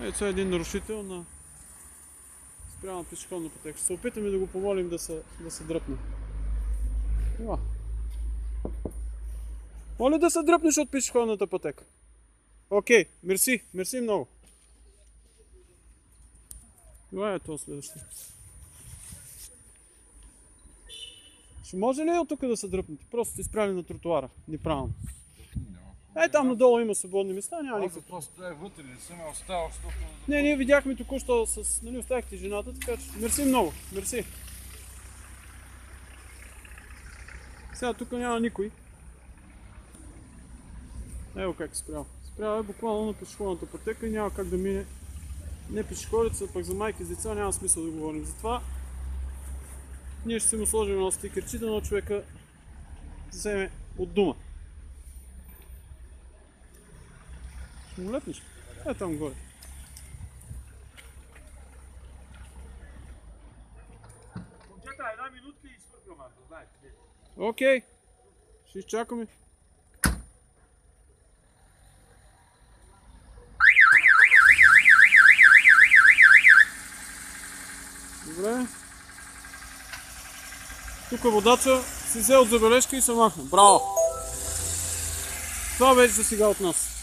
Ето е един нарушител на спрямо пешеходна пътека. Ще се опитаме да го помолим да се дръпне. Това. Моля да се дръпнеш от пешеходната пътека. Окей, мерси, мерси много. Това е това следващото. Ще може ли от тук да се дръпнете? Просто сте изправили на тротуара. Неправилно. Там надолу има свободни места, няма никакво. Аз просто вътре не съм оставал, защото... Не, ние видяхме току-що с... Нали, оставихте жената, така че... Мерси много, мерси. Сега тук няма никой. Ево как е спрял. Спрял е буквално на пешеходната пътека и няма как да мине. Не пешеходеца, пък за майки с деца няма смисъл да говорим. Затова ние ще си му сложим едно стикерче, но човека вземе от дума. Ще му лепнеш? Там горе. Момчета, една минутка и свъркам, знаете. Окей. Ще изчакаме. Добре. Тук водача си взе от забележка и се махна. Браво! Това беше за сега от нас.